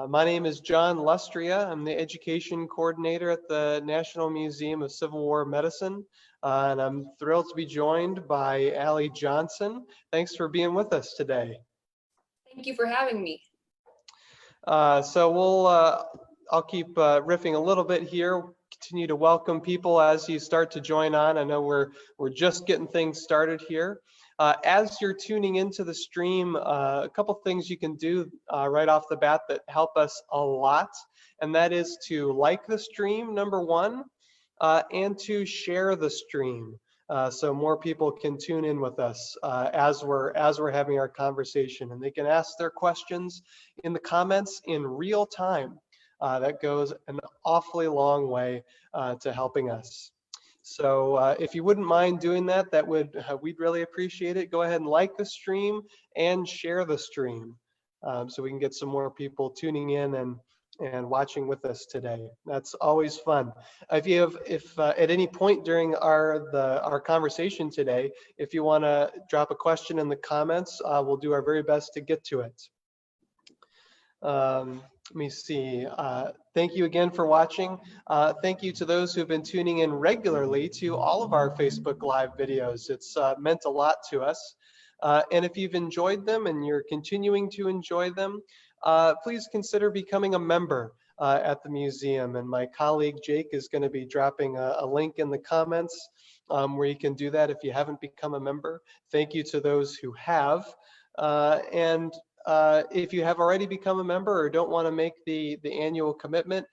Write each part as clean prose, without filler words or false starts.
My name is John Lustrea. I'm the Education Coordinator at the National Museum of Civil War Medicine, and I'm thrilled to be joined by Allison Johnson. Thanks for being with us today. Thank you for having me. I'll keep riffing a little bit here. Continue to welcome people as you start to join on. I know we're just getting things started here. As you're tuning into the stream, a couple things you can do right off the bat that help us a lot, and that is to like the stream, number one, and to share the stream so more people can tune in with us as we're having our conversation, and they can ask their questions in the comments in real time. That goes an awfully long way to helping us. So if you wouldn't mind doing that, we'd really appreciate it. Go ahead and like the stream and share the stream so we can get some more people tuning in and watching with us today. That's always fun. If at any point during our conversation today, if you want to drop a question in the comments, we'll do our very best to get to it. Let me see. Thank you again for watching. Thank you to those who've been tuning in regularly to all of our Facebook Live videos. It's meant a lot to us. And if you've enjoyed them and you're continuing to enjoy them, please consider becoming a member at the museum. And my colleague Jake is going to be dropping a link in the comments where you can do that if you haven't become a member. Thank you to those who have. If you have already become a member or don't want to make the annual commitment,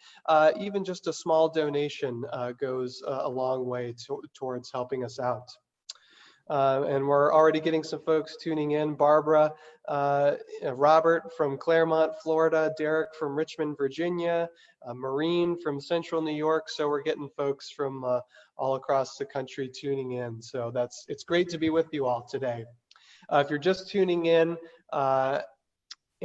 even just a small donation goes a long way towards helping us out. And we're already getting some folks tuning in. Barbara, Robert from Claremont, Florida, Derek from Richmond, Virginia, Maureen from Central New York. So we're getting folks from all across the country tuning in. So it's great to be with you all today. If you're just tuning in,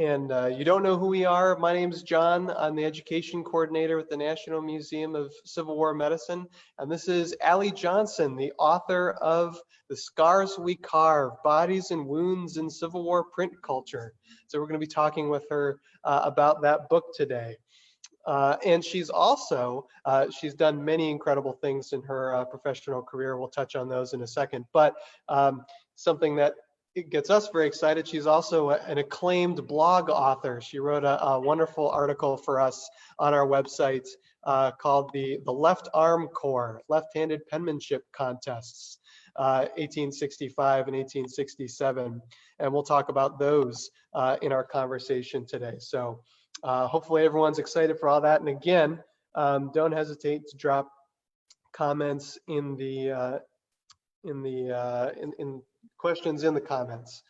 and you don't know who we are, my name is John. I'm the Education Coordinator with the National Museum of Civil War Medicine. And this is Allison Johnson, the author of The Scars We Carve, Bodies and Wounds in Civil War Print Culture. So we're going to be talking with her about that book today. And she's also, she's done many incredible things in her professional career. We'll touch on those in a second. But something that it gets us very excited. She's also an acclaimed blog author. She wrote a wonderful article for us on our website called the Left Arm Corps, Left-Handed Penmanship Contests, 1865 and 1867. And we'll talk about those in our conversation today. So hopefully everyone's excited for all that. And again, don't hesitate to drop comments in questions in the comments.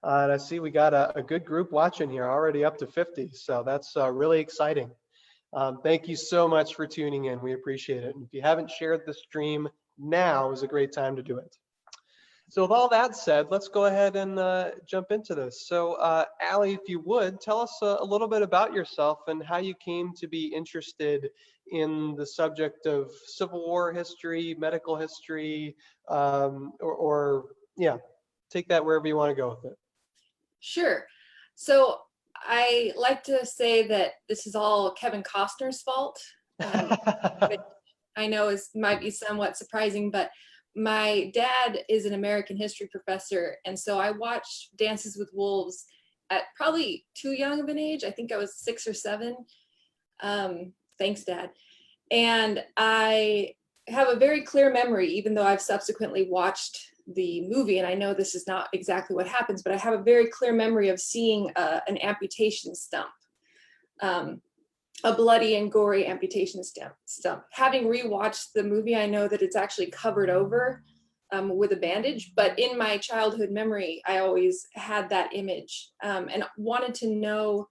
And I see we got a good group watching here, already up to 50. So that's really exciting. Thank you so much for tuning in. We appreciate it. And if you haven't shared the stream, now is a great time to do it. So with all that said, let's go ahead and jump into this. So Allie, if you would, tell us a little bit about yourself and how you came to be interested in the subject of Civil War history, medical history, yeah, take that wherever you want to go with it. Sure. So I like to say that this is all Kevin Costner's fault, which I know might be somewhat surprising, but my dad is an American history professor, and so I watched Dances with Wolves at probably too young of an age. I think I was 6 or 7. Thanks, Dad. And I have a very clear memory, even though I've subsequently watched the movie, and I know this is not exactly what happens, but I have a very clear memory of seeing an amputation stump, a bloody and gory amputation stump. Having rewatched the movie, I know that it's actually covered over with a bandage, but in my childhood memory, I always had that image and wanted to know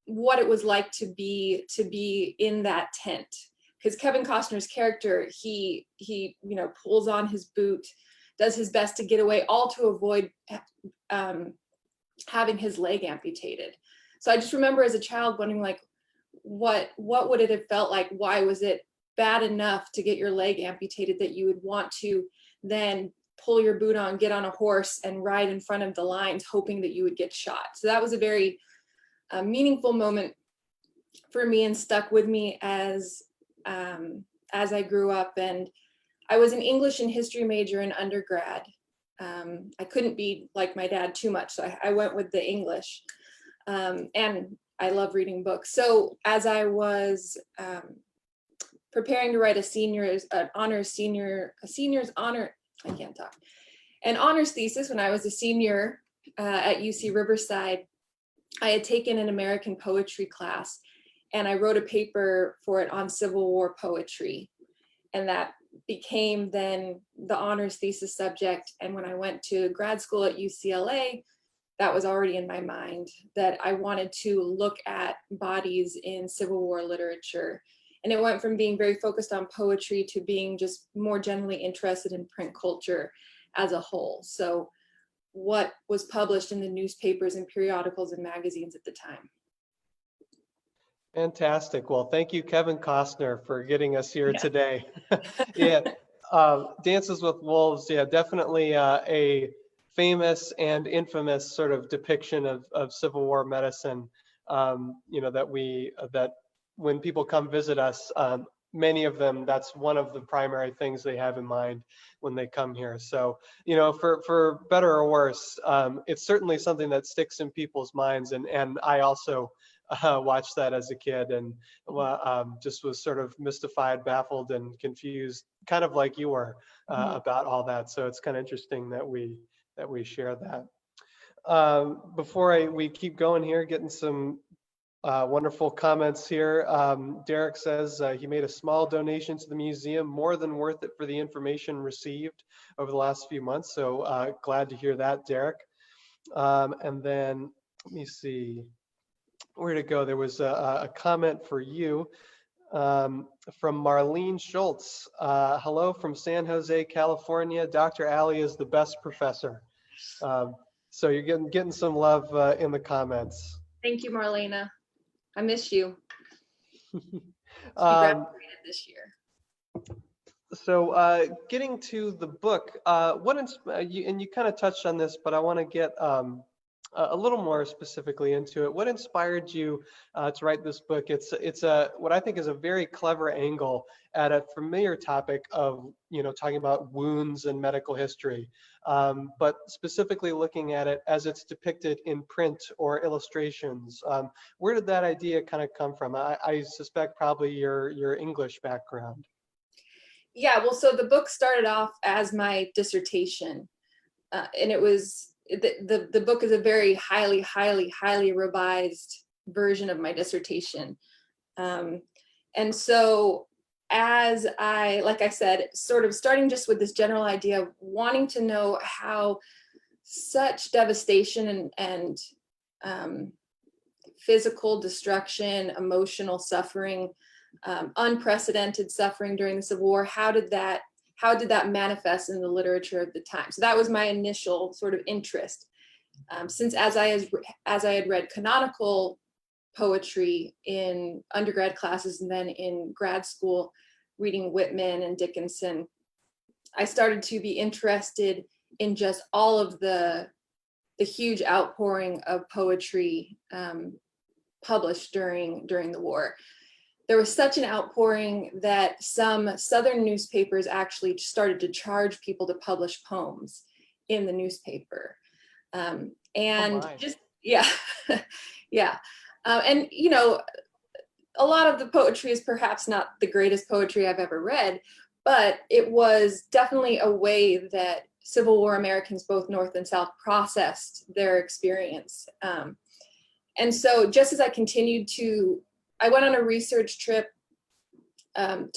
what it was like to be in that tent. Because Kevin Costner's character, he pulls on his boot, does his best to get away, all to avoid having his leg amputated. So I just remember as a child wondering, like, what would it have felt like? Why was it bad enough to get your leg amputated that you would want to then pull your boot on, get on a horse, and ride in front of the lines, hoping that you would get shot? So that was a very a meaningful moment for me and stuck with me as I grew up. And I was an English and history major in undergrad. I couldn't be like my dad too much, so I went with the English. And I love reading books. So as I was preparing to write an honors thesis when I was a senior at UC Riverside, I had taken an American poetry class, and I wrote a paper for it on Civil War poetry. And that became then the honors thesis subject. And when I went to grad school at UCLA, that was already in my mind, that I wanted to look at bodies in Civil War literature. And it went from being very focused on poetry to being just more generally interested in print culture as a whole. So what was published in the newspapers and periodicals and magazines at the time. Fantastic. Well, thank you, Kevin Costner, for getting us here today. Yeah, Dances with Wolves, yeah, definitely a famous and infamous sort of depiction of Civil War medicine, that when people come visit us, many of them, that's one of the primary things they have in mind when they come here. So, for better or worse, it's certainly something that sticks in people's minds. And I also watched that as a kid, and just was sort of mystified, baffled, and confused, kind of like you were about all that. So it's kind of interesting that we share that. Before we keep going here, getting some wonderful comments here. Derek says he made a small donation to the museum, more than worth it for the information received over the last few months. So glad to hear that, Derek. And then let me see. Where to go? There was a comment for you from Marlene Schultz. Hello from San Jose, California. Dr. Alley is the best professor. So you're getting some love in the comments. Thank you, Marlena. I miss you. She graduated this year. So getting to the book, and you kind of touched on this, but I want to get a little more specifically into it. What inspired you to write this book? It's what I think is a very clever angle at a familiar topic of talking about wounds and medical history, but specifically looking at it as it's depicted in print or illustrations. Where did that idea kind of come from? I suspect probably your English background. Yeah, well, so the book started off as my dissertation, and it was the book is a very highly revised version of my dissertation. And so as like I said, sort of starting just with this general idea of wanting to know how such devastation and physical destruction, emotional suffering, unprecedented suffering during the Civil War, how did that manifest in the literature of the time? So that was my initial sort of interest. Since as I had read canonical poetry in undergrad classes and then in grad school, reading Whitman and Dickinson, I started to be interested in just all of the huge outpouring of poetry published during the war. There was such an outpouring that some Southern newspapers actually started to charge people to publish poems in the newspaper. And yeah. And a lot of the poetry is perhaps not the greatest poetry I've ever read, but it was definitely a way that Civil War Americans, both North and South, processed their experience. And so just as I continued I went on a research trip I'm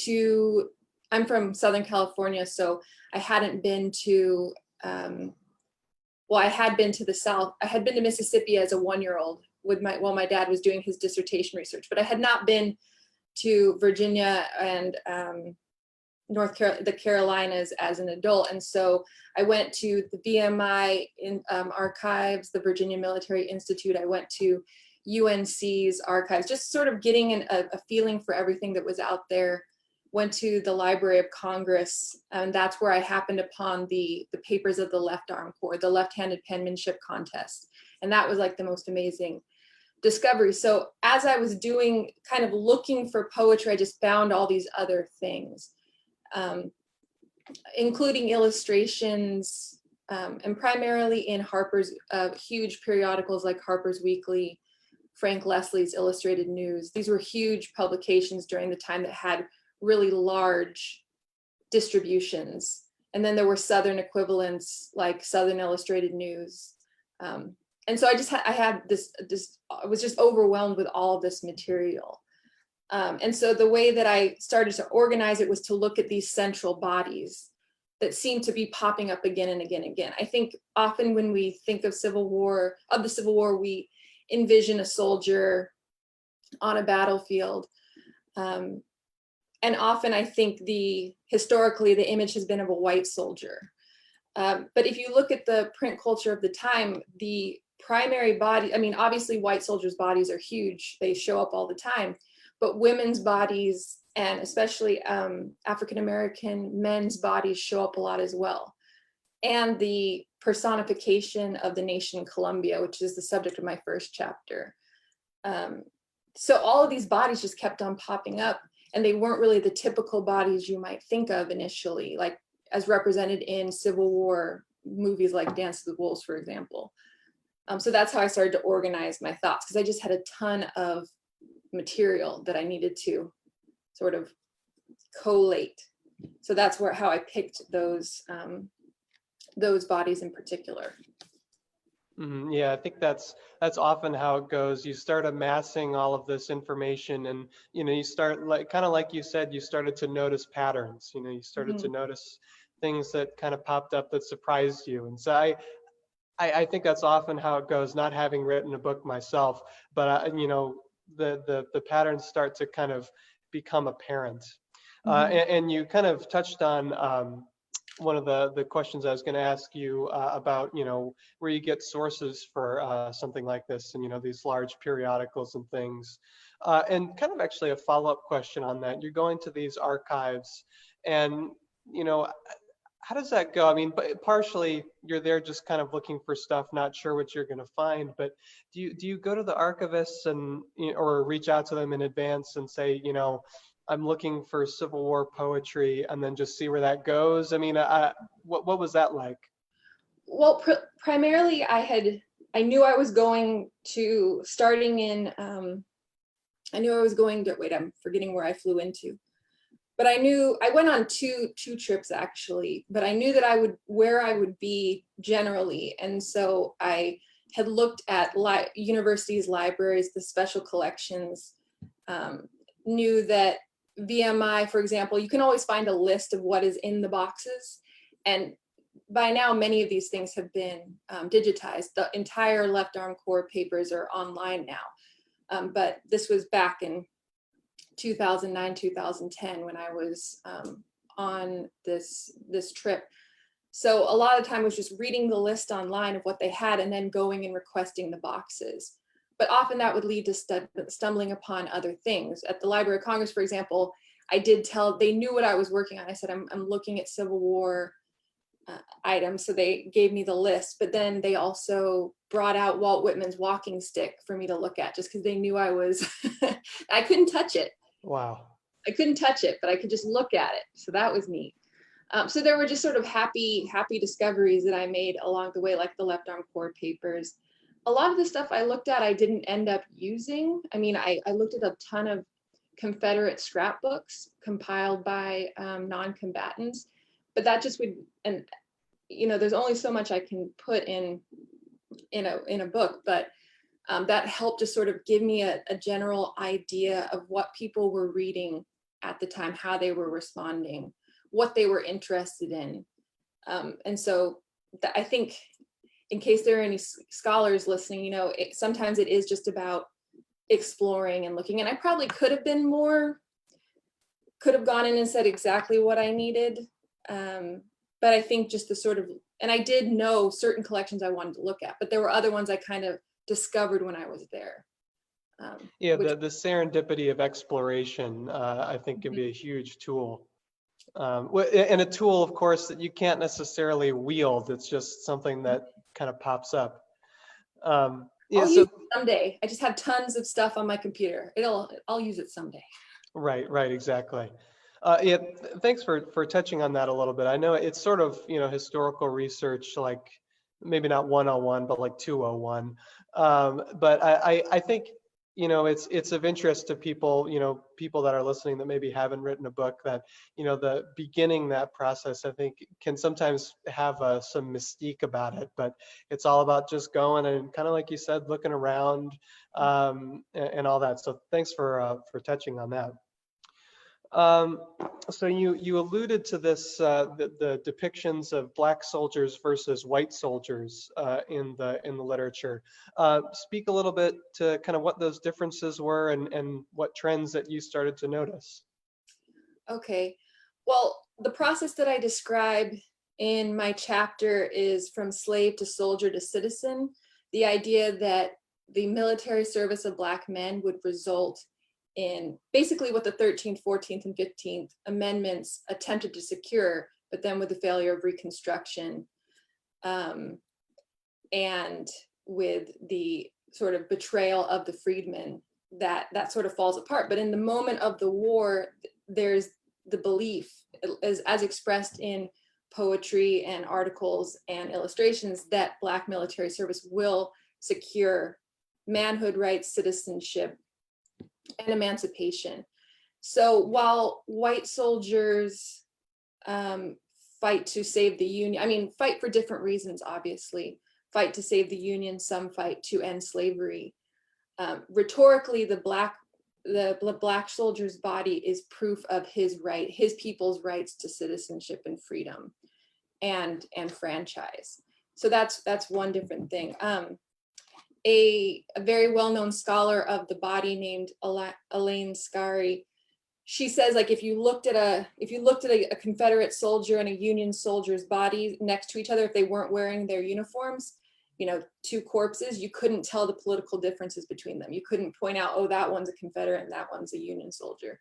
from Southern California, so I hadn't been to, I had been to the South. I had been to Mississippi as a 1-year-old while my dad was doing his dissertation research, but I had not been to Virginia and the Carolinas as an adult. And so I went to the VMI archives, the Virginia Military Institute. I went to UNC's archives, just sort of getting a feeling for everything that was out there. Went to the Library of Congress, and that's where I happened upon the papers of the Left Arm Corps, the left-handed penmanship contest. And that was like the most amazing discoveries. So as I was doing, kind of looking for poetry, I just found all these other things, including illustrations, and primarily in Harper's, huge periodicals like Harper's Weekly, Frank Leslie's Illustrated News. These were huge publications during the time that had really large distributions. And then there were Southern equivalents like Southern Illustrated News. And so I was just overwhelmed with all of this material. And so the way that I started to organize it was to look at these central bodies that seem to be popping up again and again and again. I think often when we think of the Civil War, we envision a soldier on a battlefield. And often I think historically the image has been of a white soldier. But if you look at the print culture of the time, the primary body, I mean, obviously white soldiers' bodies are huge. They show up all the time, but women's bodies and especially African-American men's bodies show up a lot as well. And the personification of the nation Columbia, which is the subject of my first chapter. So all of these bodies just kept on popping up, and they weren't really the typical bodies you might think of initially, like as represented in Civil War movies like Dance of the Wolves, for example. So that's how I started to organize my thoughts, because I just had a ton of material that I needed to sort of collate. So that's how I picked those bodies in particular. Yeah, I think that's often how it goes. You start amassing all of this information, and you start kind of like you said, you started to notice patterns. You started to notice things that kind of popped up that surprised you. And so I think that's often how it goes. Not having written a book myself, but the patterns start to kind of become apparent. And you kind of touched on one of the questions I was going to ask you about, where you get sources for something like this, and these large periodicals and things, and kind of actually a follow-up question on that. You're going to these archives, and how does that go? I mean, but partially you're there just kind of looking for stuff, not sure what you're going to find. But do you go to the archivists and or reach out to them in advance and say, I'm looking for Civil War poetry, and then just see where that goes? I mean, what was that like? Well, primarily I knew I was going to, wait, I'm forgetting where I flew into. But I went on two trips actually, but I knew that where I would be generally. And so I had looked at universities, libraries, the special collections, knew that VMI, for example, you can always find a list of what is in the boxes. And by now, many of these things have been digitized. The entire left arm core papers are online now. But this was back in 2009, 2010 when I was on this trip. So a lot of the time was just reading the list online of what they had and then going and requesting the boxes. But often that would lead to stumbling upon other things. At the Library of Congress, for example, they knew what I was working on. I said, I'm looking at Civil War items. So they gave me the list, but then they also brought out Walt Whitman's walking stick for me to look at, just because they knew I couldn't touch it. Wow. I couldn't touch it, but I could just look at it. So that was neat. So there were just sort of happy discoveries that I made along the way, like the left arm core papers. A lot of the stuff I looked at, I didn't end up using. I mean, I looked at a ton of Confederate scrapbooks compiled by non-combatants, but that just would, and there's only so much I can put in a book, but that helped to sort of give me a general idea of what people were reading at the time, how they were responding, what they were interested in. And so I think, in case there are any scholars listening, sometimes it is just about exploring and looking. And I probably could have gone in and said exactly what I needed. But I think just the sort of, and I did know certain collections I wanted to look at, but there were other ones I kind of discovered when I was there. The serendipity of exploration, I think, can be a huge tool. And a tool, of course, that you can't necessarily wield. It's just something that kind of pops up. Yeah, I'll use so it someday. I just have tons of stuff on my computer. I'll use it someday. right, exactly. Yeah, thanks for touching on that a little bit. I know it's sort of, historical research, like maybe not 101, but like 201. But I think, it's of interest to people, people that are listening that maybe haven't written a book, that, the beginning that process, I think, can sometimes have some mystique about it, but it's all about just going and kind of like you said, looking around, and all that. So thanks for touching on that. Um, so you alluded to this, the depictions of black soldiers versus white soldiers in the literature. Speak a little bit to kind of what those differences were, and what trends that you started to notice. Okay. Well, the process that I describe in my chapter is from slave to soldier to citizen. The idea that the military service of Black men would result in basically what the 13th, 14th, and 15th Amendments attempted to secure, but then with the failure of Reconstruction, and with the sort of betrayal of the freedmen, that sort of falls apart. But in the moment of the war, there's the belief, as expressed in poetry and articles and illustrations, that Black military service will secure manhood rights, citizenship, and emancipation. So while white soldiers fight to save the Union, I mean, fight for different reasons, obviously, fight to save the Union, some fight to end slavery. Rhetorically, the black soldier's body is proof of his people's rights to citizenship and freedom and franchise. So that's one different thing. A very well-known scholar of the body named Elaine Scarry, she says, like, if you looked at a Confederate soldier and a Union soldier's body next to each other, if they weren't wearing their uniforms, two corpses, you couldn't tell the political differences between them. You couldn't point out, oh, that one's a Confederate and that one's a Union soldier.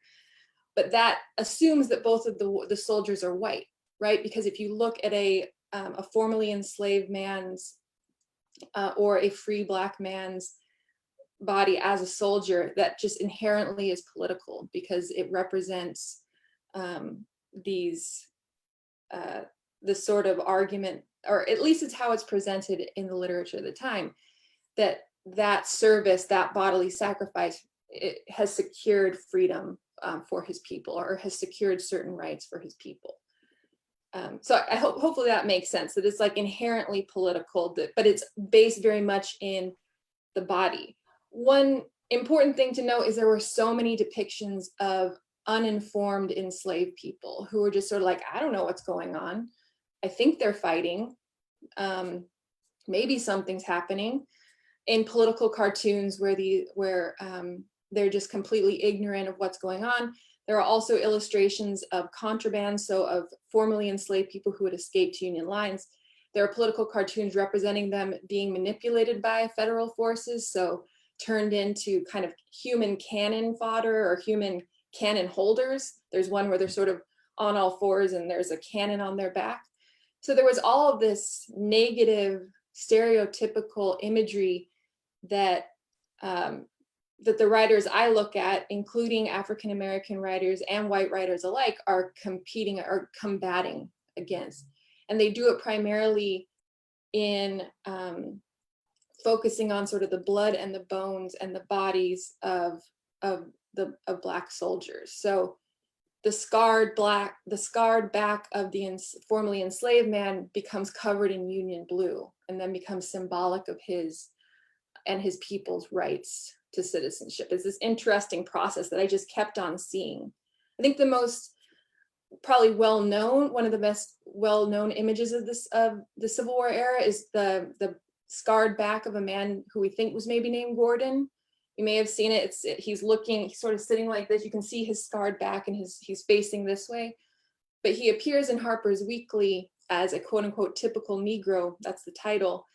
But that assumes that both of the soldiers are white, right? Because if you look at a formerly enslaved man's or a free Black man's body as a soldier, that just inherently is political, because it represents this sort of argument, or at least it's how it's presented in the literature of the time, that service, that bodily sacrifice, it has secured freedom for his people, or has secured certain rights for his people. So I hopefully that makes sense, that it's like inherently political, but it's based very much in the body. One important thing to note is there were so many depictions of uninformed enslaved people who were just sort of like, I don't know what's going on. I think they're fighting. Maybe something's happening. In political cartoons where they're just completely ignorant of what's going on. There are also illustrations of contraband, so of formerly enslaved people who had escaped Union lines. There are political cartoons representing them being manipulated by federal forces, so turned into kind of human cannon fodder or human cannon holders. There's one where they're sort of on all fours and there's a cannon on their back. So there was all of this negative, stereotypical imagery that that the writers I look at, including African American writers and white writers alike, are competing or combating against. And they do it primarily in focusing on sort of the blood and the bones and the bodies of Black soldiers. So the scarred back of the formerly enslaved man becomes covered in Union blue, and then becomes symbolic of his and his people's rights to citizenship. It's this interesting process that I just kept on seeing. I think the most probably one of the best well-known images of the Civil War era is the scarred back of a man who we think was maybe named Gordon. You may have seen it. He's sort of sitting like this. You can see his scarred back, and he's facing this way. But he appears in Harper's Weekly as a quote unquote typical Negro. That's the title.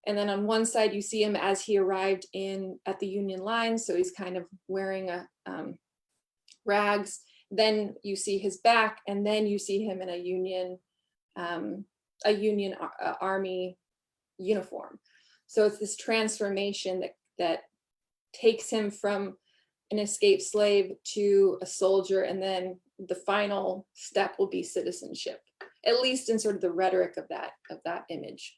And then on one side, you see him as he arrived at the Union lines. So he's kind of wearing rags. Then you see his back, and then you see him in a Union Army uniform. So it's this transformation that takes him from an escaped slave to a soldier, and then the final step will be citizenship, at least in sort of the rhetoric of that image.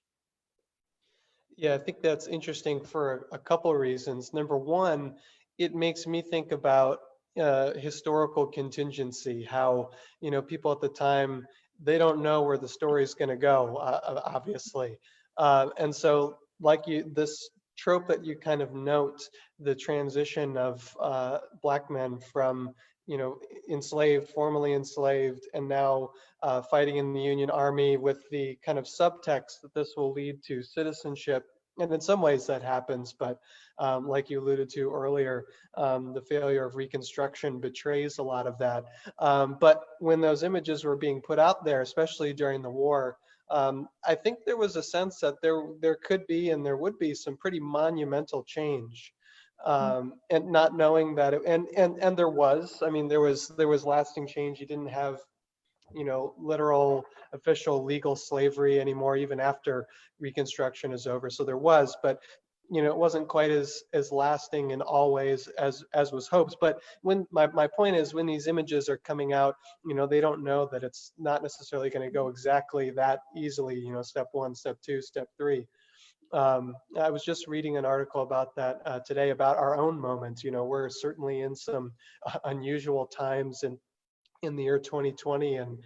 Yeah, I think that's interesting for a couple of reasons. Number one, it makes me think about historical contingency, how, people at the time, they don't know where the story is going to go, obviously. And so, this trope that you kind of note, the transition of Black men from, enslaved, formerly enslaved, and now fighting in the Union Army, with the kind of subtext that this will lead to citizenship. And in some ways that happens, but like you alluded to earlier, the failure of Reconstruction betrays a lot of that. But when those images were being put out there, especially during the war, I think there was a sense that there could be and there would be some pretty monumental change. And not knowing that, and there was, I mean, there was lasting change. You didn't have, literal official legal slavery anymore, even after Reconstruction is over. So there was, but it wasn't quite as lasting in all ways as was hoped. But when my point is, when these images are coming out, they don't know that it's not necessarily going to go exactly that easily. Step one, step two, step three. I was just reading an article about that today, about our own moment. We're certainly in some unusual times in the year 2020, and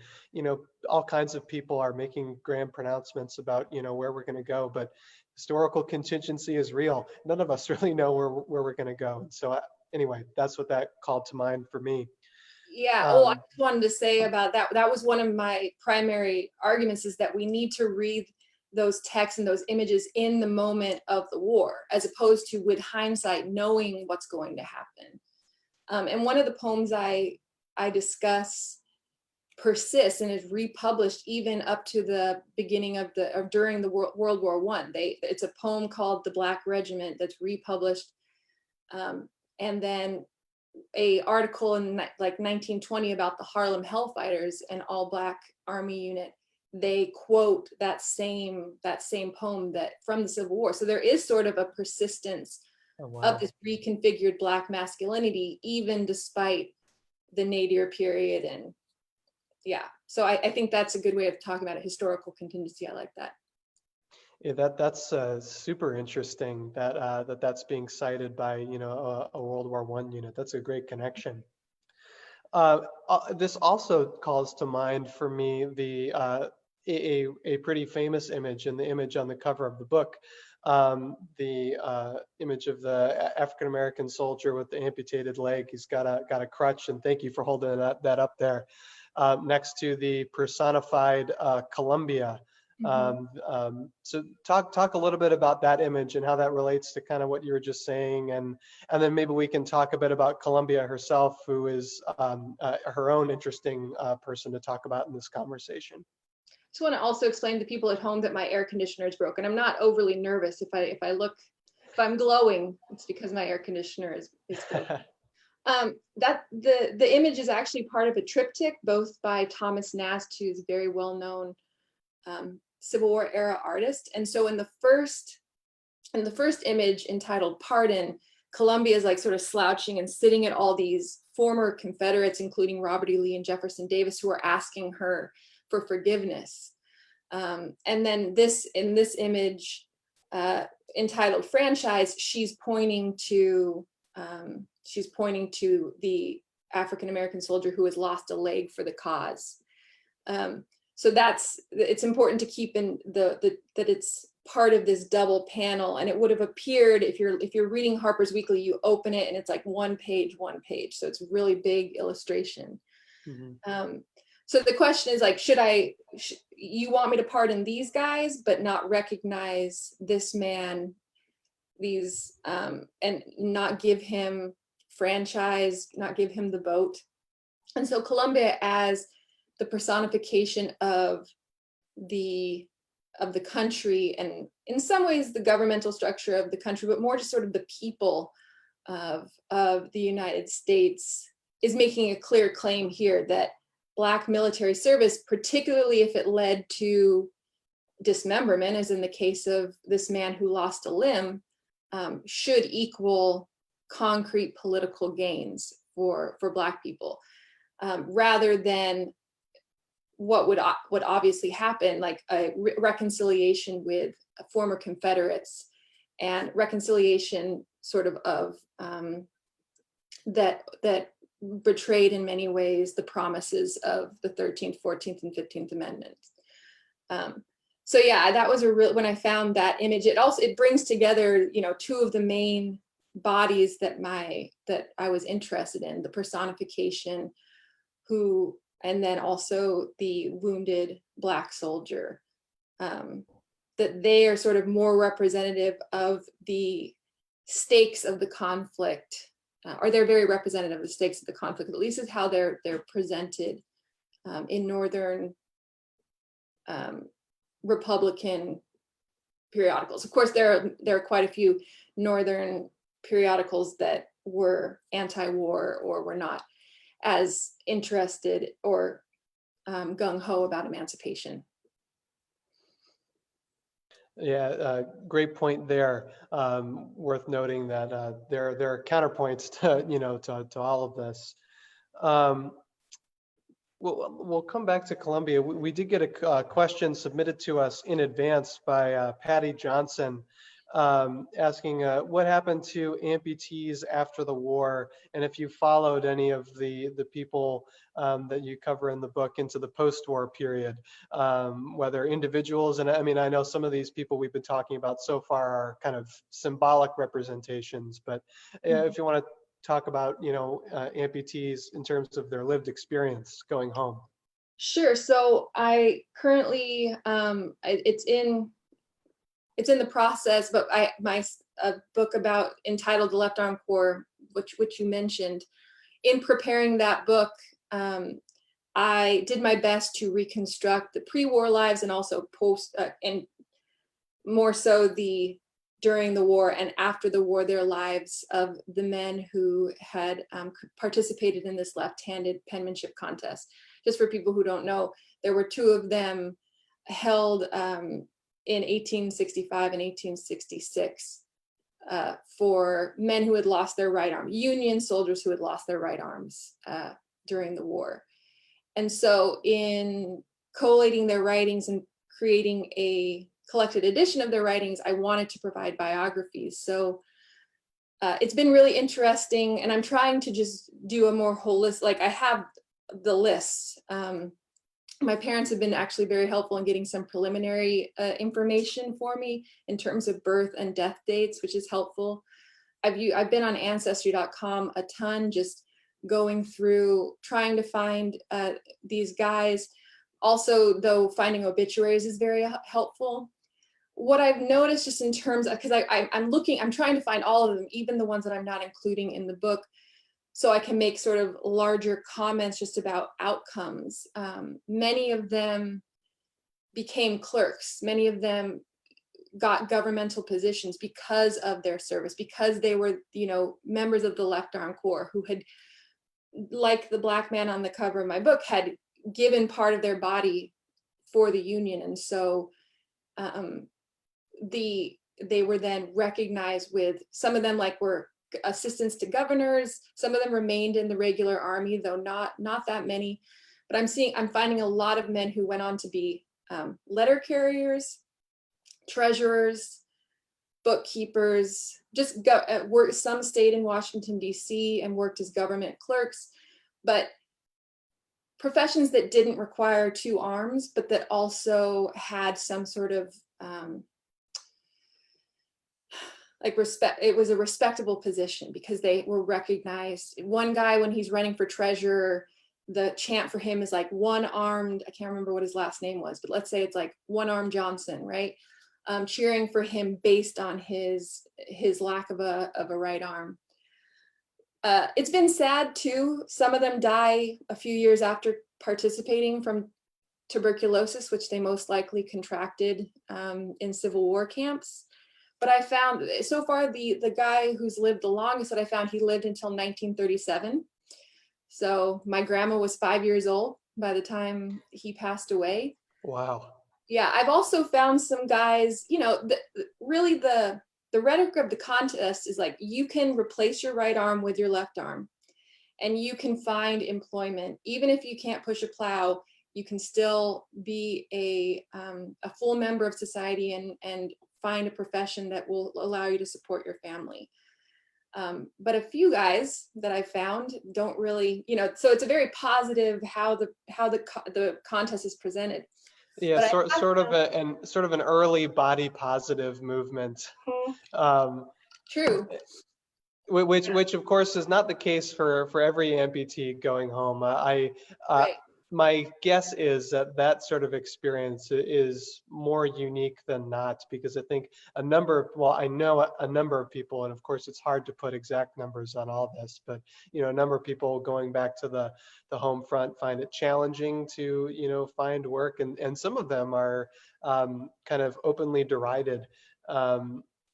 all kinds of people are making grand pronouncements about where we're going to go, but historical contingency is real. None of us really know where we're going to go. So anyway, that's what that called to mind for me. Yeah. Oh, I just wanted to say about that. That was one of my primary arguments, is that we need to read those texts and those images in the moment of the war, as opposed to with hindsight knowing what's going to happen. And one of the poems I discuss persists and is republished even up to the beginning of during the World War I. It's a poem called "The Black Regiment" that's republished, and then a article in like 1920 about the Harlem Hellfighters, an all-Black Army unit. They quote that same poem that from the Civil War. So there is sort of a persistence of this reconfigured Black masculinity, even despite the nadir period. And yeah, so I think that's a good way of talking about a historical contingency. I like that. Yeah, that's super interesting that that's being cited by a World War I unit. That's a great connection. This also calls to mind for me a pretty famous image, and the image on the cover of the book, the image of the African American soldier with the amputated leg. He's got a crutch, and thank you for holding that up there, next to the personified Columbia. So talk a little bit about that image and how that relates to kind of what you were just saying, and then maybe we can talk a bit about Columbia herself, who is her own interesting person to talk about in this conversation. Just want to also explain to people at home that my air conditioner is broken. I'm not overly nervous. If I'm glowing, it's because my air conditioner is broken. That the image is actually part of a triptych, both by Thomas Nast, who's a very well-known Civil War era artist. And so in the first image, entitled "Pardon," Columbia is like sort of slouching and sitting at all these former Confederates, including Robert E. Lee and Jefferson Davis, who are asking her for forgiveness. And then in this image, entitled "Franchise," she's pointing to the African American soldier who has lost a leg for the cause. So it's important to keep in that it's part of this double panel, and it would have appeared if you're reading Harper's Weekly, you open it and it's like one page. So it's a really big illustration. Mm-hmm. So the question is like, you want me to pardon these guys, but not recognize this man, and not give him franchise, not give him the vote? And so Columbia, as the personification of the country, and in some ways the governmental structure of the country, but more just sort of the people of the United States, is making a clear claim here that Black military service, particularly if it led to dismemberment, as in the case of this man who lost a limb, should equal concrete political gains for Black people, rather than what would obviously happen, like a reconciliation with former Confederates, and reconciliation sort of that betrayed in many ways the promises of the 13th, 14th, and 15th Amendments. So yeah, that was when I found that image, it brings together, two of the main bodies that I was interested in: the personification, and then also the wounded Black soldier. That they are sort of more representative of the stakes of the conflict, or they're very representative of the stakes of the conflict. At least is how they're presented in Northern Republican periodicals. Of course, there are quite a few Northern periodicals that were anti-war or were not as interested or gung-ho about emancipation. Yeah, great point there. Worth noting that there are counterpoints to all of this. We'll come back to Columbia. We did get a question submitted to us in advance by Patty Johnson, asking what happened to amputees after the war, and if you followed any of the people that you cover in the book into the post-war period, whether individuals, and I mean, I know some of these people we've been talking about so far are kind of symbolic representations, but if you want to talk about, amputees in terms of their lived experience going home. Sure. So I currently, it's in the process, but my book entitled The Left Arm Corps, which you mentioned. In preparing that book, I did my best to reconstruct the pre-war lives and also post, and more so during the war and after the war, their lives of the men who had participated in this left-handed penmanship contest. Just for people who don't know, there were two of them held in 1865 and 1866 for men who had lost their right arm, Union soldiers who had lost their right arms during the war. And so in collating their writings and creating a collected edition of their writings, I wanted to provide biographies. So it's been really interesting, and I'm trying to just do a more holistic, like I have the lists. My parents have been actually very helpful in getting some preliminary information for me in terms of birth and death dates, which is helpful. I've been on Ancestry.com a ton, just going through, trying to find these guys. Also, though, finding obituaries is very helpful. What I've noticed just in terms of, because I'm trying to find all of them, even the ones that I'm not including in the book, so I can make sort of larger comments just about outcomes. Many of them became clerks. Many of them got governmental positions because of their service, because they were, members of the Left Arm Corps who had, like the Black man on the cover of my book, had given part of their body for the Union. And so they were then recognized with, some of them were assistants to governors, some of them remained in the regular army, though not that many. But I'm finding a lot of men who went on to be letter carriers, treasurers, bookkeepers, just some stayed in Washington, D.C. and worked as government clerks, but professions that didn't require two arms, but that also had some sort of respect. It was a respectable position because they were recognized. One guy, when he's running for treasurer, the chant for him is one-armed, I can't remember what his last name was, but let's say it's one-armed Johnson, right? Cheering for him based on his lack of a right arm. It's been sad too. Some of them die a few years after participating from tuberculosis, which they most likely contracted in Civil War camps. But I found so far the guy who's lived the longest that I found, he lived until 1937. So my grandma was 5 years old by the time he passed away. Wow. Yeah, I've also found some guys, really the rhetoric of the contest is like, you can replace your right arm with your left arm and you can find employment. Even if you can't push a plow, you can still be a full member of society and find a profession that will allow you to support your family. But a few guys that I found don't really, so it's a very positive how the contest is presented. Yeah, But I sort of an early body positive movement. True. Which of course is not the case for every amputee going home. Right. My guess is that sort of experience is more unique than not, because I think I know a number of people, and of course it's hard to put exact numbers on all this, but a number of people going back to the home front find it challenging to find work, and some of them are kind of openly derided.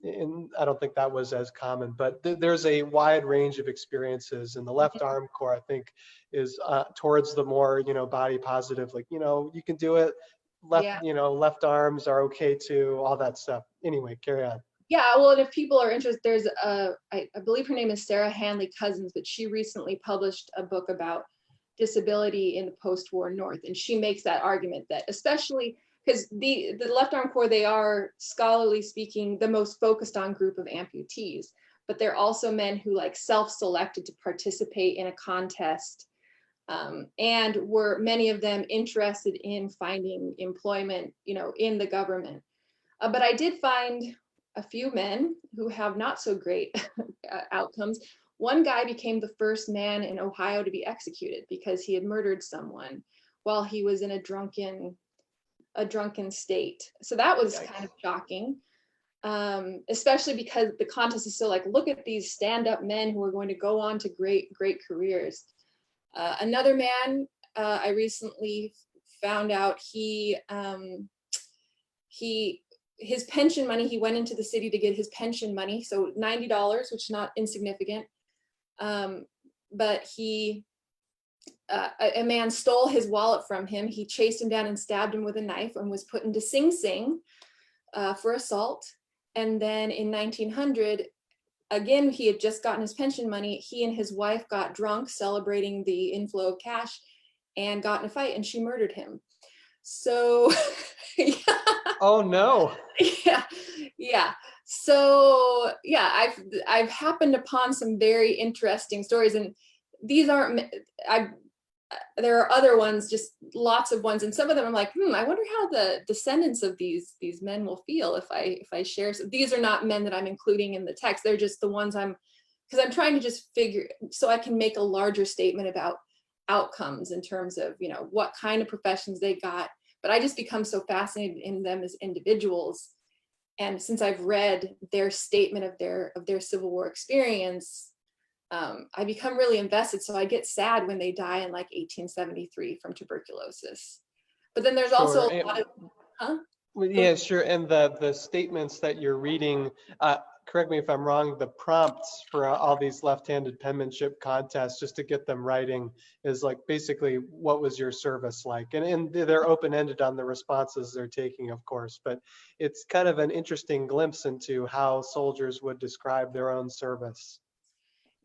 And I don't think that was as common, but there's a wide range of experiences. And the left arm corps, I think, is towards the more, body positive, like, you can do it. Yeah. Left arms are okay too, all that stuff. Anyway, carry on. Yeah, well, and if people are interested, there's I believe her name is Sarah Hanley Cousins, but she recently published a book about disability in the post-war North, and she makes that argument that, especially because the left arm corps, they are, scholarly speaking, the most focused on group of amputees, but they're also men who like self-selected to participate in a contest, and were many of them interested in finding employment, in the government. But I did find a few men who have not so great outcomes. One guy became the first man in Ohio to be executed because he had murdered someone while he was in a drunken state. So that was kind of shocking, especially because the contest is so like, look at these stand-up men who are going to go on to great careers. Another man I recently found out, his pension money, he went into the city to get his pension money, so $90, which is not insignificant. But a man stole his wallet from him. He chased him down and stabbed him with a knife and was put into Sing Sing for assault. And then in 1900, again, he had just gotten his pension money. He and his wife got drunk celebrating the inflow of cash and got in a fight, and she murdered him. So yeah. Oh no. Yeah. So yeah, I've happened upon some very interesting stories, and these aren't, there are other ones, just lots of ones, and some of them I'm like, I wonder how the descendants of these men will feel if I share. So these are not men that I'm including in the text. They're just the ones because I'm trying to just figure, so I can make a larger statement about outcomes in terms of, what kind of professions they got. But I just become so fascinated in them as individuals. And since I've read their statement of their Civil War experience, I become really invested. So I get sad when they die in like 1873 from tuberculosis. But then there's also a lot of, Yeah, sure. And the statements that you're reading, correct me if I'm wrong, the prompts for all these left-handed penmanship contests, just to get them writing, is like basically, what was your service like? And they're open-ended on the responses they're taking, of course, but it's kind of an interesting glimpse into how soldiers would describe their own service.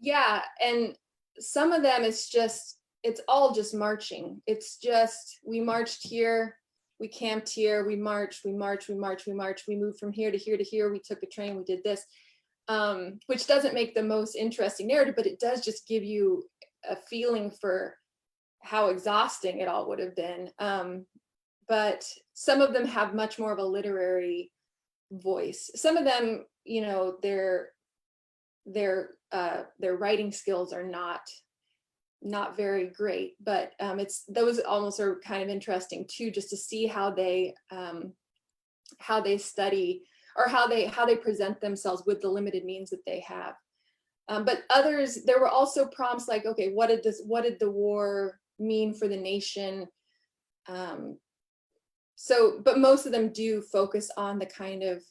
Yeah, and some of them, it's all just marching. It's just, we marched here, we camped here, we marched, we moved from here to here to here, we took a train, we did this, which doesn't make the most interesting narrative, but it does just give you a feeling for how exhausting it all would have been. But some of them have much more of a literary voice. Some of them, their writing skills are not very great, but those almost are kind of interesting too, just to see how they study, or how they present themselves with the limited means that they have. But others, there were also prompts like, okay, what did the war mean for the nation? But most of them do focus on the kind of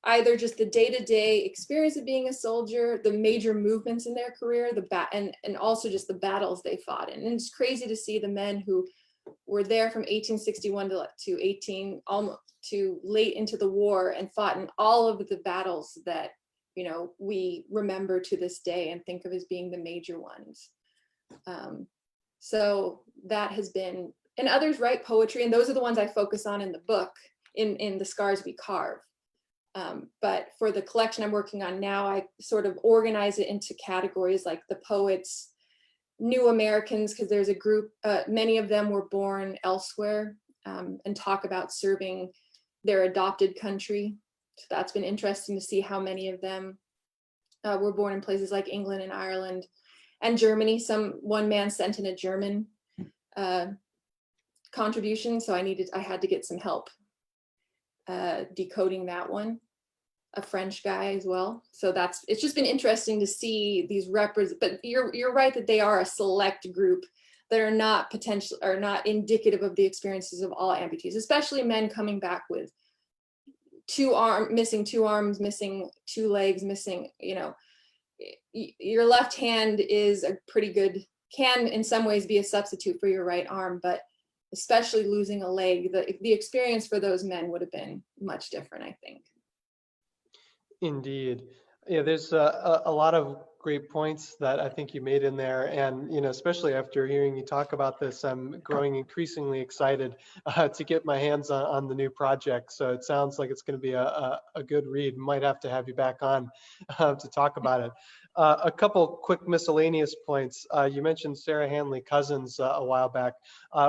either just the day-to-day experience of being a soldier, the major movements in their career, and also just the battles they fought in. And it's crazy to see the men who were there from 1861 to late into the war and fought in all of the battles that, you know, we remember to this day and think of as being the major ones. So that has been, and others write poetry, and those are the ones I focus on in the book, in the Scars We Carve. But for the collection I'm working on now, I sort of organize it into categories like the poets, New Americans, because there's a group, many of them were born elsewhere, and talk about serving their adopted country. So that's been interesting to see how many of them were born in places like England and Ireland and Germany. One man sent in a German contribution, so I had to get some help decoding that one. A French guy as well. So it's just been interesting to see these but you're right that they are a select group that are not indicative of the experiences of all amputees, especially men coming back with missing two arms, missing two legs, missing, you know, your left hand is a pretty good, can in some ways be a substitute for your right arm, but especially losing a leg, the experience for those men would have been much different, I think. Indeed. Yeah, there's a lot of great points that I think you made in there. And, you know, especially after hearing you talk about this, I'm growing increasingly excited to get my hands on the new project. So it sounds like it's going to be a good read. Might have to have you back on to talk about it. A couple quick miscellaneous points. You mentioned Sarah Handley Cousins a while back.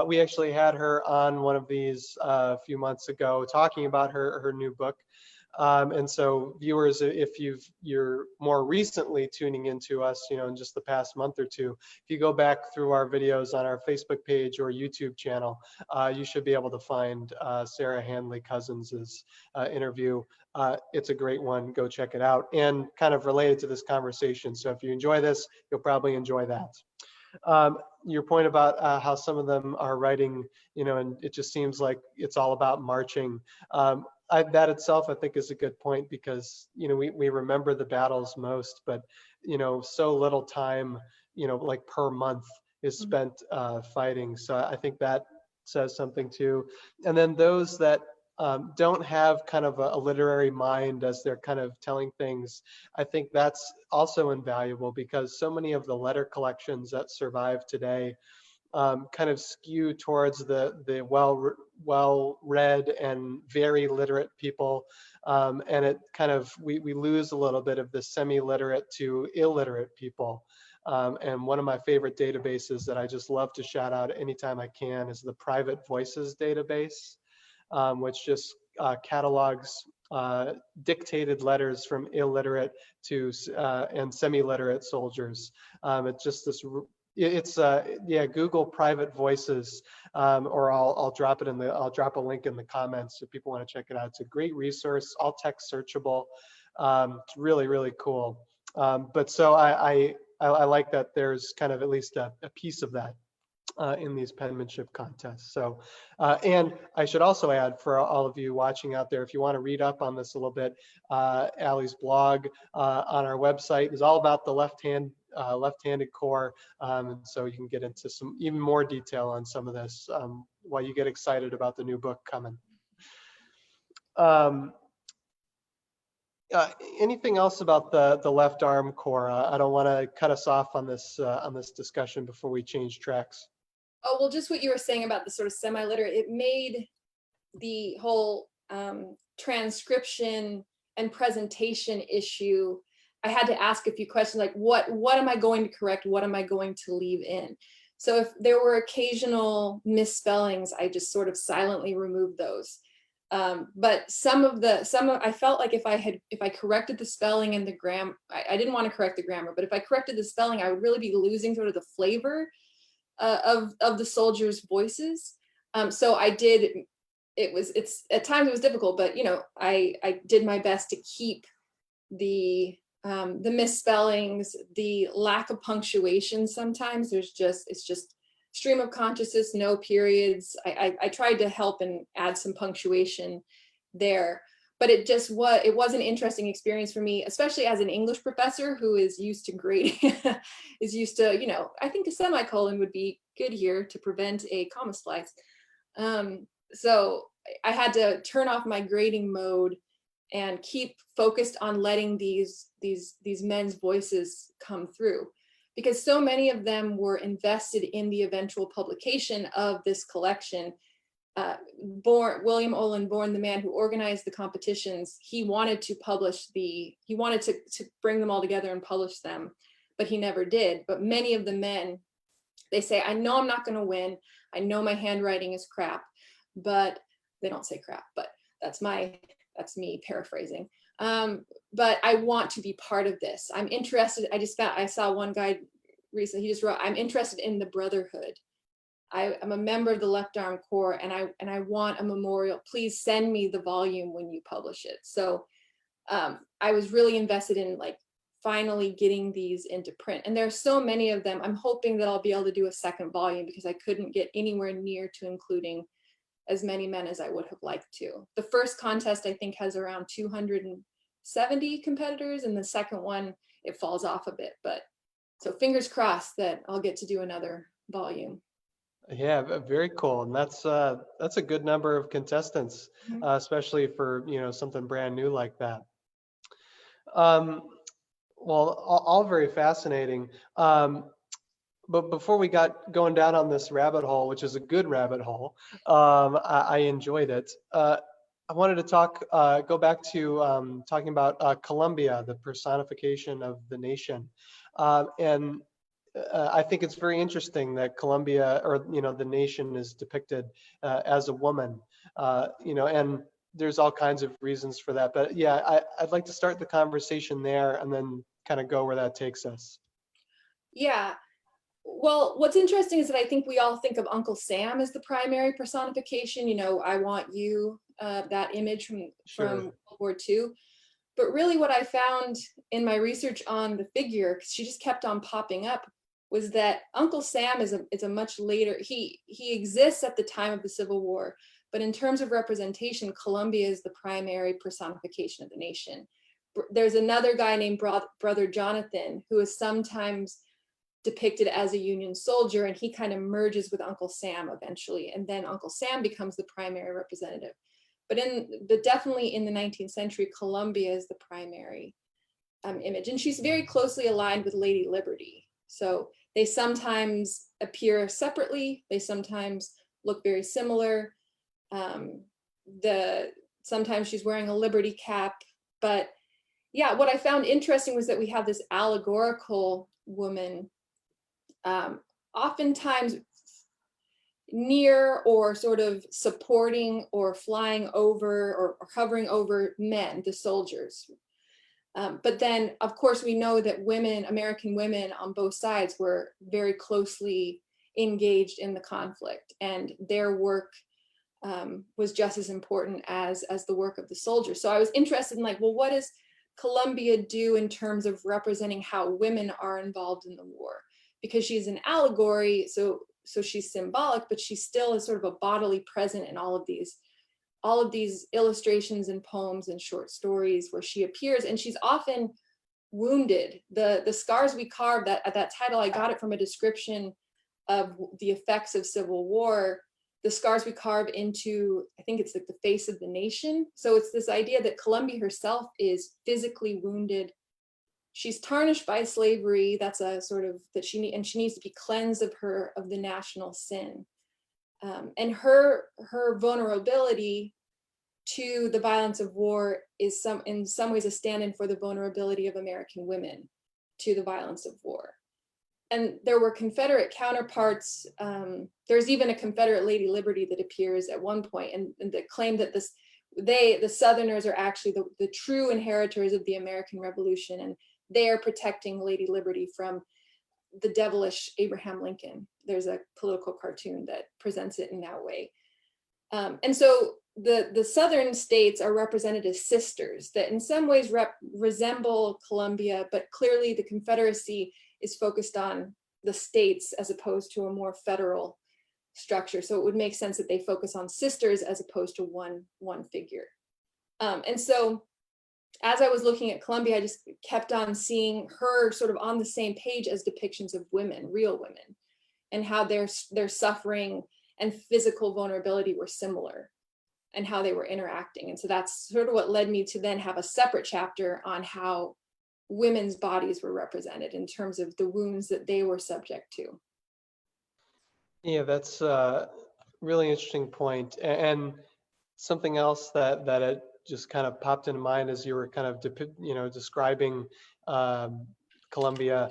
We actually had her on one of these a few months ago talking about her new book. And so viewers, if you're more recently tuning into us, you know, in just the past month or two, if you go back through our videos on our Facebook page or YouTube channel, you should be able to find Sarah Handley Cousins' interview. It's a great one. Go check it out, and kind of related to this conversation. So if you enjoy this, you'll probably enjoy that. Your point about how some of them are writing, you know, and it just seems like it's all about marching. That itself, I think, is a good point, because, you know, we remember the battles most, but, you know, so little time, you know, like per month is spent fighting. So I think that says something too. And then those that don't have kind of a literary mind as they're kind of telling things, I think that's also invaluable, because so many of the letter collections that survive today kind of skew towards the well-read and very literate people, and it kind of we lose a little bit of the semi-literate to illiterate people. And one of my favorite databases that I just love to shout out anytime I can is the Private Voices database, which just catalogs dictated letters from illiterate to and semi-literate soldiers. It's just this. It's yeah, Google Private Voices, or I'll drop it I'll drop a link in the comments if people want to check it out. It's a great resource, all text searchable. It's really, really cool. But so I like that there's kind of at least a piece of that in these penmanship contests. So, and I should also add, for all of you watching out there, if you want to read up on this a little bit, Allie's blog on our website is all about the left-handed core, and so you can get into some even more detail on some of this while you get excited about the new book coming. Anything else about the left arm core? I don't want to cut us off on this discussion before we change tracks. Oh, well, just what you were saying about the sort of semi-literate, it made the whole transcription and presentation issue. I had to ask a few questions, like what am I going to correct? What am I going to leave in? So if there were occasional misspellings, I just sort of silently removed those. But I felt like if I corrected the spelling and the grammar, I didn't want to correct the grammar, but if I corrected the spelling, I would really be losing sort of the flavor of the soldiers' voices. So I did. It's at times it was difficult, but you know, I did my best to keep the misspellings, the lack of punctuation. Sometimes it's just stream of consciousness, no periods. I tried to help and add some punctuation there, but it was an interesting experience for me, especially as an English professor who is used to grading, is used to, you know, I think a semicolon would be good here to prevent a comma splice. So I had to turn off my grading mode and keep focused on letting these men's voices come through, because so many of them were invested in the eventual publication of this collection. William Olin Bourne, the man who organized the competitions, he wanted to bring them all together and publish them, but he never did. But many of the men, they say, I know I'm not going to win. I know my handwriting is crap, but they don't say crap, but that's me paraphrasing. But I want to be part of this. I'm interested. I saw one guy recently, he just wrote, I'm interested in the brotherhood. I'm a member of the Left Arm Corps, and I want a memorial. Please send me the volume when you publish it. So I was really invested in like finally getting these into print. And there are so many of them. I'm hoping that I'll be able to do a second volume, because I couldn't get anywhere near to including as many men as I would have liked to. The first contest, I think, has around 270 competitors, and the second one, it falls off a bit. But so fingers crossed that I'll get to do another volume. Yeah, very cool. And that's a good number of contestants, especially for, something brand new like that. Well, all very fascinating. But before we got going down on this rabbit hole, which is a good rabbit hole, I enjoyed it. I wanted to go back to talking about Columbia, the personification of the nation. And I think it's very interesting that Columbia, or the nation, is depicted as a woman. And there's all kinds of reasons for that. But yeah, I'd like to start the conversation there and then kind of go where that takes us. Yeah. Well, what's interesting is that I think we all think of Uncle Sam as the primary personification. I want you, that image from World War II. But really what I found in my research on the figure, because she just kept on popping up, was that Uncle Sam is a much later, he exists at the time of the Civil War, but in terms of representation, Columbia is the primary personification of the nation. There's another guy named Brother Jonathan, who is sometimes depicted as a Union soldier, and he kind of merges with Uncle Sam eventually, and then Uncle Sam becomes the primary representative. But definitely in the 19th century, Columbia is the primary image, and she's very closely aligned with Lady Liberty. So they sometimes appear separately, they sometimes look very similar. Sometimes she's wearing a liberty cap, but yeah, what I found interesting was that we have this allegorical woman, oftentimes near or sort of supporting or flying over or hovering over men, the soldiers. But then, of course, we know that American women on both sides were very closely engaged in the conflict, and their work was just as important as the work of the soldiers. So I was interested in what does Columbia do in terms of representing how women are involved in the war? Because she's an allegory, so she's symbolic, but she still is sort of a bodily present in all of these illustrations and poems and short stories where she appears, and she's often wounded. The Scars We Carve, that title, I got it from a description of the effects of Civil War. The scars we carve into, I think it's like the face of the nation. So it's this idea that Columbia herself is physically wounded. She's tarnished by slavery. That's a sort of that she needs to be cleansed of the national sin. And her vulnerability to the violence of war is in some ways a stand-in for the vulnerability of American women to the violence of war. And there were Confederate counterparts. There's even a Confederate Lady Liberty that appears at one point, and the claim that the Southerners are actually the true inheritors of the American Revolution, and they are protecting Lady Liberty from the devilish Abraham Lincoln. There's a political cartoon that presents it in that way. And so the Southern states are represented as sisters that in some ways resemble Columbia, but clearly the Confederacy is focused on the states as opposed to a more federal structure. So it would make sense that they focus on sisters as opposed to one figure. And so as I was looking at Columbia, I just kept on seeing her sort of on the same page as depictions of women, real women, and how they're suffering and physical vulnerability were similar and how they were interacting. And so that's sort of what led me to then have a separate chapter on how women's bodies were represented in terms of the wounds that they were subject to. Yeah, that's a really interesting point. And something else that it just kind of popped into mind as you were kind of describing um, Columbia,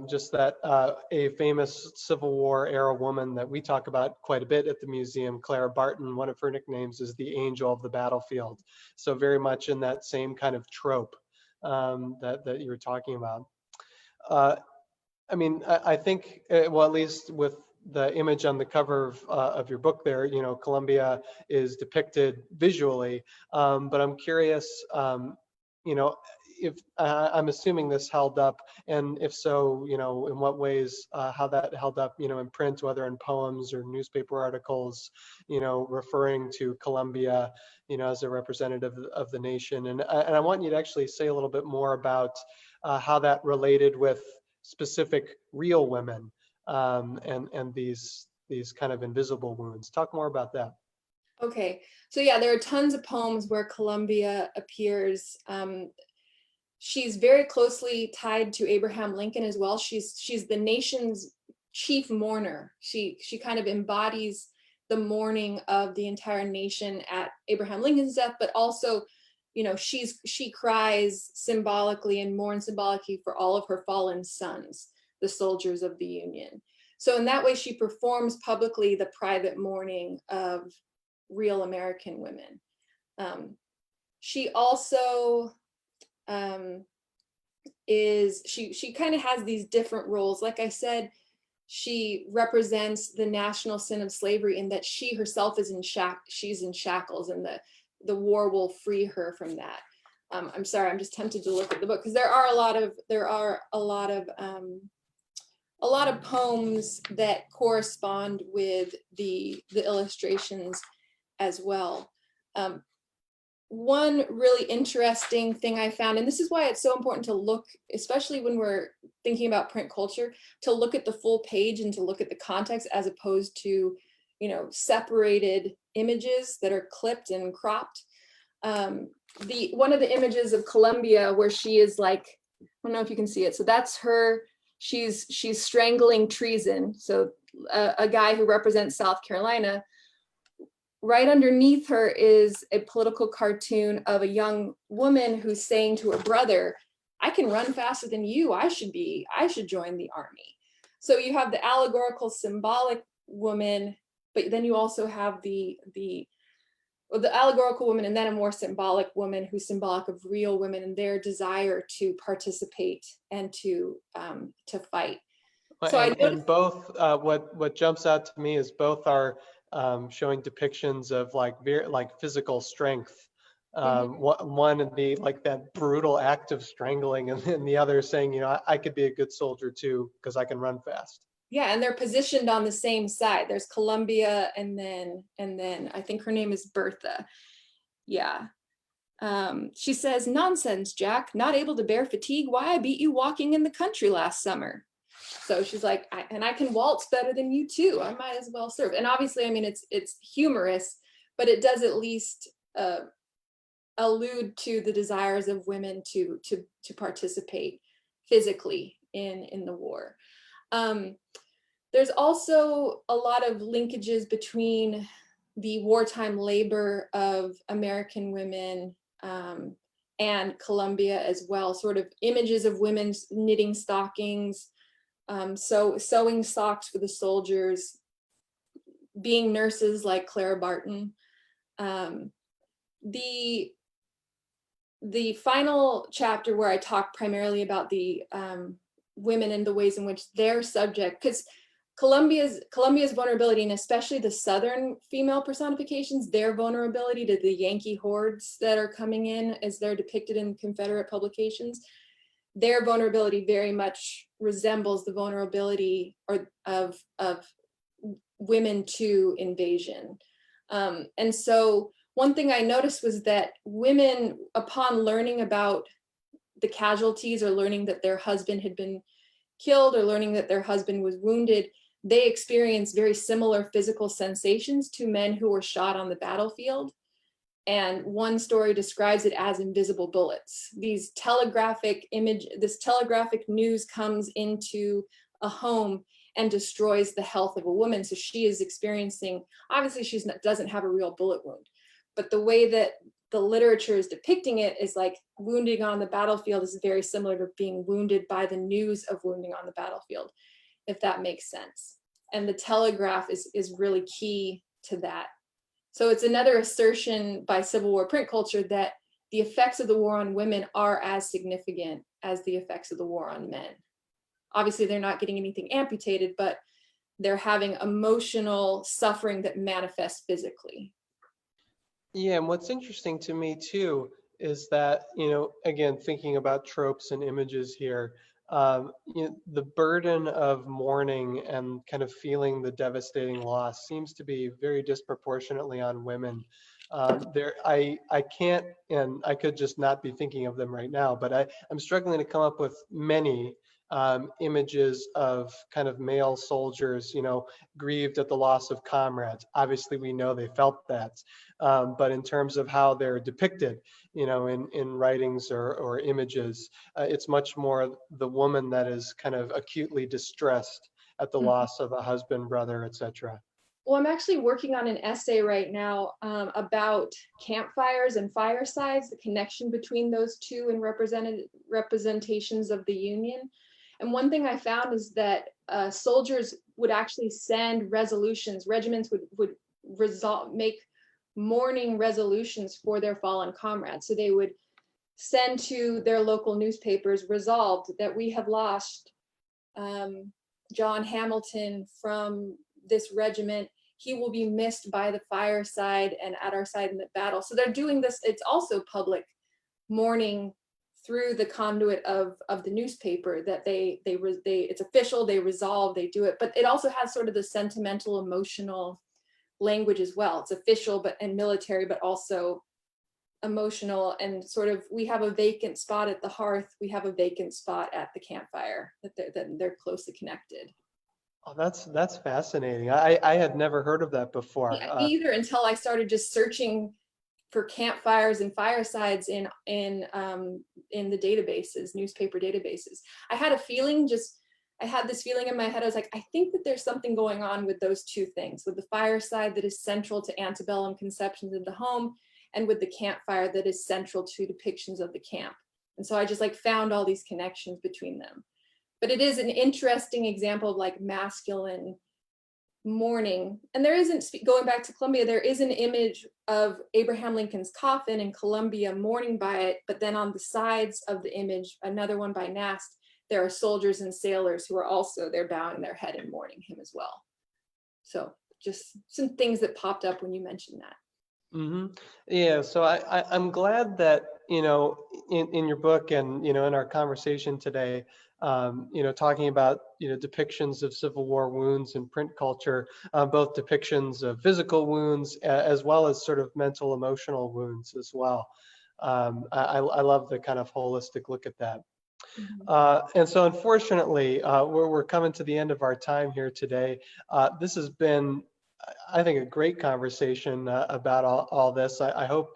just that a famous Civil War era woman that we talk about quite a bit at the museum, Clara Barton, one of her nicknames is the Angel of the Battlefield. So very much in that same kind of trope that you were talking about. I mean, I think, well, at least with the image on the cover of your book there, Columbia is depicted visually, but I'm curious, if I'm assuming this held up, and if so, in what ways, how that held up, in print, whether in poems or newspaper articles, referring to Columbia, as a representative of the nation. And I want you to actually say a little bit more about how that related with specific real women and these kind of invisible wounds. Talk more about that. Okay, so yeah, there are tons of poems where Columbia appears. She's very closely tied to Abraham Lincoln as well. She's the nation's chief mourner. She kind of embodies the mourning of the entire nation at Abraham Lincoln's death, but also, she cries symbolically and mourns symbolically for all of her fallen sons, the soldiers of the Union. So in that way, she performs publicly the private mourning of real American women. She also she kind of has these different roles. Like I said, she represents the national sin of slavery in that she herself is she's in shackles, and the war will free her from that. I'm sorry, I'm just tempted to look at the book because there are a lot of poems that correspond with the illustrations as well. One really interesting thing I found, and this is why it's so important to look, especially when we're thinking about print culture, to look at the full page and to look at the context as opposed to, separated images that are clipped and cropped. One of the images of Columbia where she is like, I don't know if you can see it. So that's her. She's strangling treason. So a guy who represents South Carolina. Right underneath her is a political cartoon of a young woman who's saying to her brother, "I can run faster than you. I should join the army." So you have the allegorical symbolic woman, but then you also have the allegorical woman and then a more symbolic woman who's symbolic of real women and their desire to participate and to fight. So and both, what jumps out to me is both are showing depictions of like physical strength. One in the like that brutal act of strangling, and then the other saying, I could be a good soldier too because I can run fast. Yeah, and they're positioned on the same side. There's Columbia, and then I think her name is Bertha. Yeah. She says, "Nonsense, Jack. Not able to bear fatigue. Why, I beat you walking in the country last summer." So she's like, I can waltz better than you too. I might as well serve. And obviously, I mean, it's humorous, but it does at least allude to the desires of women to participate physically in the war. There's also a lot of linkages between the wartime labor of American women and Columbia as well, sort of images of women knitting stockings, sewing socks for the soldiers, being nurses like Clara Barton. The final chapter where I talk primarily about the women and the ways in which they're subject, because Columbia's vulnerability, and especially the Southern female personifications, their vulnerability to the Yankee hordes that are coming in as they're depicted in Confederate publications, their vulnerability very much resembles the vulnerability of women to invasion. And so one thing I noticed was that women, upon learning about the casualties or learning that their husband had been killed or learning that their husband was wounded, they experience very similar physical sensations to men who were shot on the battlefield. And one story describes it as invisible bullets. This telegraphic news comes into a home and destroys the health of a woman. So she is experiencing, obviously doesn't have a real bullet wound, but the way that the literature is depicting it is like wounding on the battlefield is very similar to being wounded by the news of wounding on the battlefield, if that makes sense. And the telegraph is really key to that. So it's another assertion by Civil War print culture that the effects of the war on women are as significant as the effects of the war on men. Obviously, they're not getting anything amputated, but they're having emotional suffering that manifests physically. Yeah, and what's interesting to me too is that, again, thinking about tropes and images here, the burden of mourning and kind of feeling the devastating loss seems to be very disproportionately on women. I can't, and I could just not be thinking of them right now, but I'm struggling to come up with many images of kind of male soldiers, grieved at the loss of comrades. Obviously, we know they felt that, but in terms of how they're depicted, in writings or images, it's much more the woman that is kind of acutely distressed at the loss of a husband, brother, etc. Well, I'm actually working on an essay right now about campfires and firesides, the connection between those two and representations of the Union. And one thing I found is that soldiers would actually send resolutions. Regiments would make mourning resolutions for their fallen comrades. So they would send to their local newspapers, resolved that we have lost John Hamilton from this regiment. He will be missed by the fireside and at our side in the battle. So they're doing this. It's also public mourning through the conduit of the newspaper, that they it's official, they resolve, they do it. But it also has sort of the sentimental, emotional language as well. It's official and military, but also emotional, and sort of, we have a vacant spot at the hearth, we have a vacant spot at the campfire, that they're closely connected. Oh, that's fascinating. I had never heard of that before. Yeah, either, until I started just searching for campfires and firesides in the databases, newspaper databases. I had this feeling in my head. I was like, I think that there's something going on with those two things, with the fireside that is central to antebellum conceptions of the home, and with the campfire that is central to depictions of the camp. And so I just found all these connections between them. But it is an interesting example of masculine mourning. And there isn't, going back to Columbia, there is an image of Abraham Lincoln's coffin in Columbia mourning by it, but then on the sides of the image, another one by Nast, there are soldiers and sailors who are also there bowing their head and mourning him as well. So just some things that popped up when you mentioned that. Mm-hmm. Yeah, so I'm glad that, in your book and, in our conversation today, talking about, depictions of Civil War wounds in print culture, both depictions of physical wounds as well as sort of mental, emotional wounds as well. I love the kind of holistic look at that. And so unfortunately, we're coming to the end of our time here today. This has been, I think, a great conversation about all this. I hope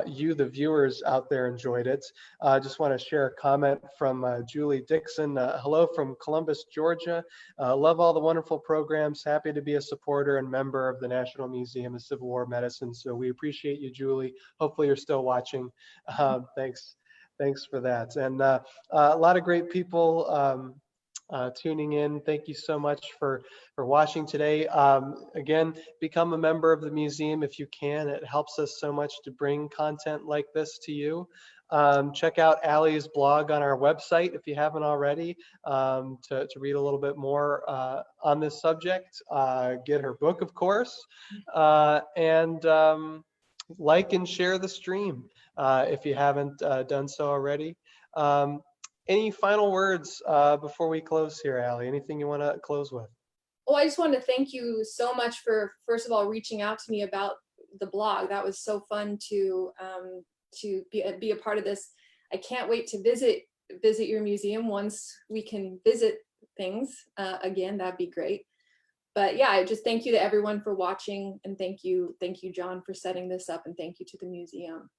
you, the viewers out there, enjoyed it. I just want to share a comment from Julie Dixon. Hello from Columbus, Georgia. Love all the wonderful programs. Happy to be a supporter and member of the National Museum of Civil War Medicine. So we appreciate you, Julie. Hopefully you're still watching. Thanks for that. And a lot of great people tuning in. Thank you so much for watching today. Again, become a member of the museum if you can. It helps us so much to bring content like this to you. Check out Allie's blog on our website if you haven't already, to read a little bit more on this subject. Get her book, of course, and like and share the stream if you haven't done so already. Any final words before we close here, Allie? Anything you want to close with? Well, I just wanted to thank you so much for, first of all, reaching out to me about the blog. That was so fun to be a part of this. I can't wait to visit your museum once we can visit things again. That'd be great. But yeah, I just thank you to everyone for watching, and thank you, John, for setting this up, and thank you to the museum.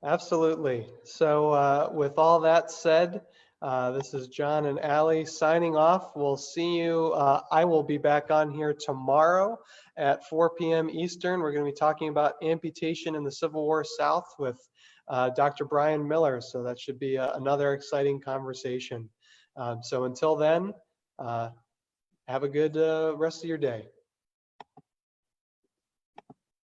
Absolutely. So with all that said, this is John and Allie signing off. We'll see you. I will be back on here tomorrow at 4 p.m. Eastern. We're going to be talking about amputation in the Civil War South with Dr. Brian Miller. So that should be another exciting conversation. So until then, have a good rest of your day.